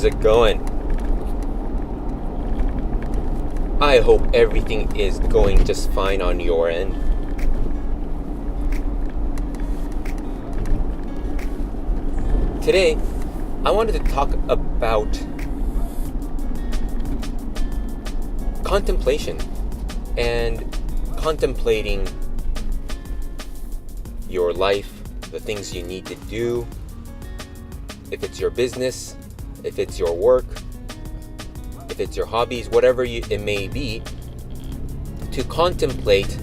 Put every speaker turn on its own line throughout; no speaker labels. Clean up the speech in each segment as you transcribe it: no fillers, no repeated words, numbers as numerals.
How's it going? I hope everything is going just fine on your end. Today, I wanted to talk about contemplation and contemplating your life, the things you need to do, if it's your business, if it's your work, if it's your hobbies, whatever it may be, to contemplate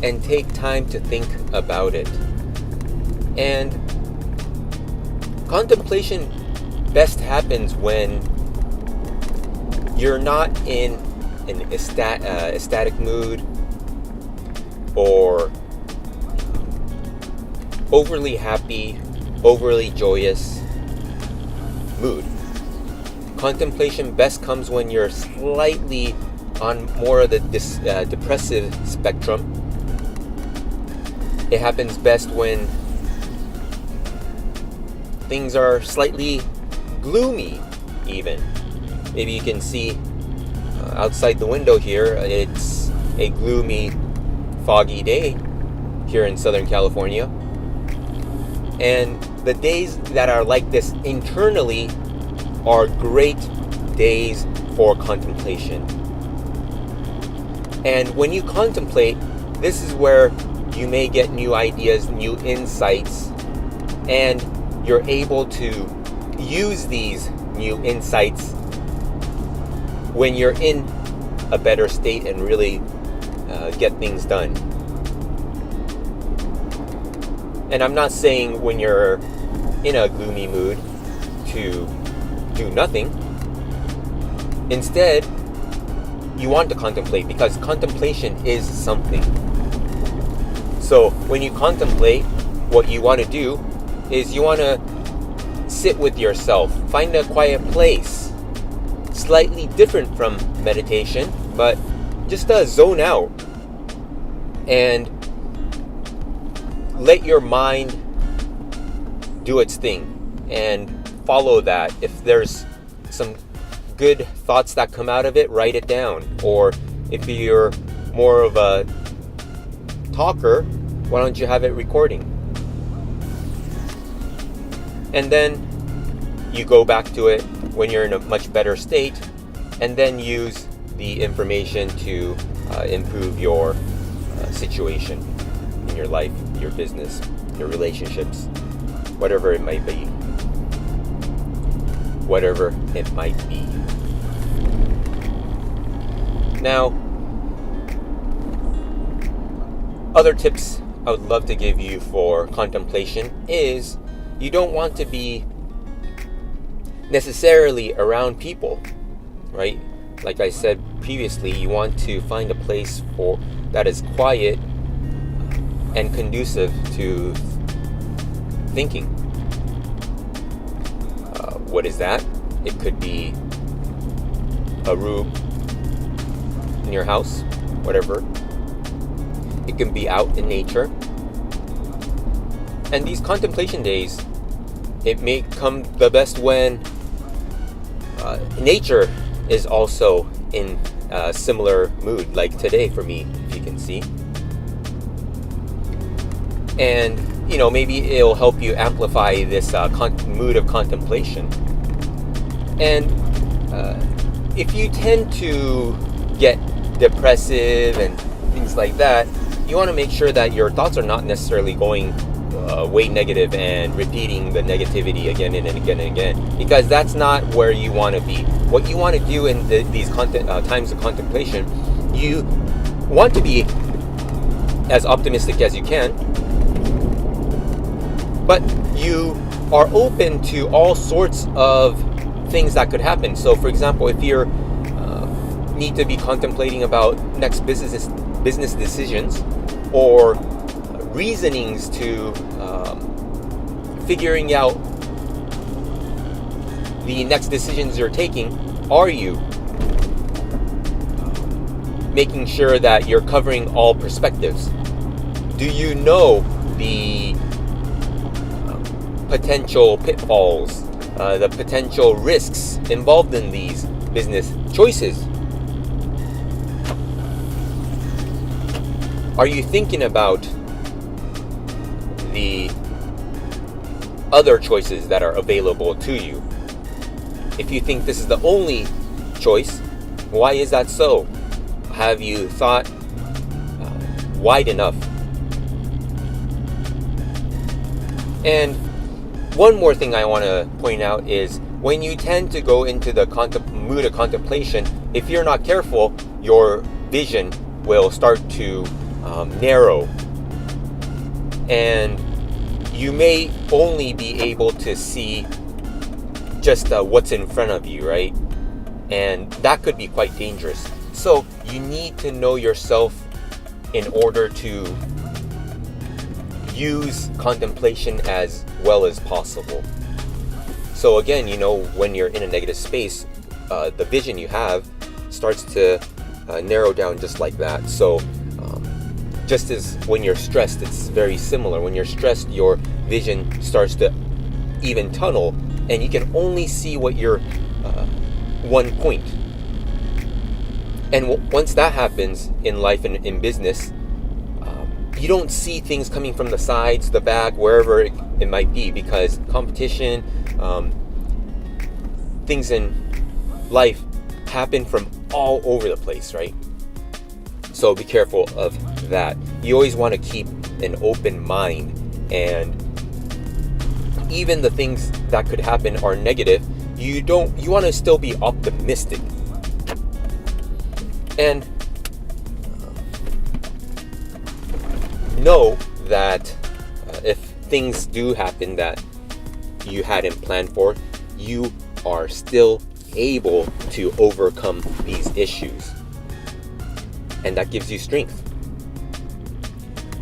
and take time to think about it. And contemplation best happens when you're not in an ecstatic mood or overly happy, overly joyous mood. Contemplation best comes when you're slightly on more of the depressive spectrum. It happens best when things are slightly gloomy even. Maybe you can see outside the window here, it's a gloomy, foggy day here in Southern California. And the days that are like this internally are great days for contemplation. And when you contemplate, this is where you may get new ideas, new insights, and you're able to use these new insights when you're in a better state and really get things done. And I'm not saying when you're in a gloomy mood to do nothing. Instead, you want to contemplate because contemplation is something. So when you contemplate, what you want to do is you want to sit with yourself, find a quiet place, slightly different from meditation, but just zone out and let your mind do its thing and follow that. If there's some good thoughts that come out of it, write it down. Or if you're more of a talker, why don't you have it recording? And then you go back to it when you're in a much better state, and then use the information to improve your situation in your life, your business, your relationships, whatever it might be. Whatever it might be. Now, other tips I would love to give you for contemplation is you don't want to be necessarily around people, right? Like I said previously, you want to find a place that is quiet and conducive to thinking. What is that? It could be a room in your house, whatever. It can be out in nature. And these contemplation days, it may come the best when nature is also in a similar mood, like today for me, if you can see. And maybe it'll help you amplify this mood of contemplation. And if you tend to get depressive and things like that, you want to make sure that your thoughts are not necessarily going way negative and repeating the negativity again and again and again, because that's not where you want to be. What you want to do in these times of contemplation, you want to be as optimistic as you can, but you are open to all sorts of things that could happen. So, for example, if you need to be contemplating about next business decisions or reasonings to figuring out the next decisions you're taking, are you making sure that you're covering all perspectives? Do you know the potential pitfalls the potential risks involved in these business choices? Are you thinking about the other choices that are available to you? If you think this is the only choice, why is that so? Have you thought wide enough? And one more thing I want to point out is when you tend to go into the mood of contemplation, if you're not careful, your vision will start to narrow. And you may only be able to see just what's in front of you, right? And that could be quite dangerous. So you need to know yourself in order to use contemplation as well as possible. So again, when you're in a negative space, the vision you have starts to narrow down just like that. So just as when you're stressed, it's very similar. When you're stressed, your vision starts to even tunnel, and you can only see what you're one point. And once that happens in life and in business, you don't see things coming from the sides, the back, wherever it might be, because competition, things in life happen from all over the place, right? So be careful of that. You always want to keep an open mind, and even the things that could happen are negative. You want to still be optimistic. And know that if things do happen that you hadn't planned for, you are still able to overcome these issues. And that gives you strength.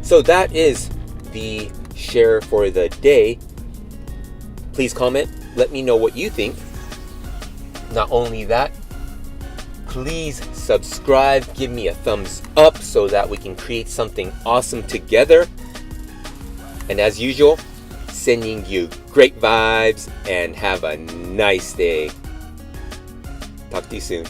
So that is the share for the day. Please comment. Let me know what you think. Not only that, please subscribe. Give me a thumbs up so that we can create something awesome together. And as usual, sending you great vibes and have a nice day. Talk to you soon.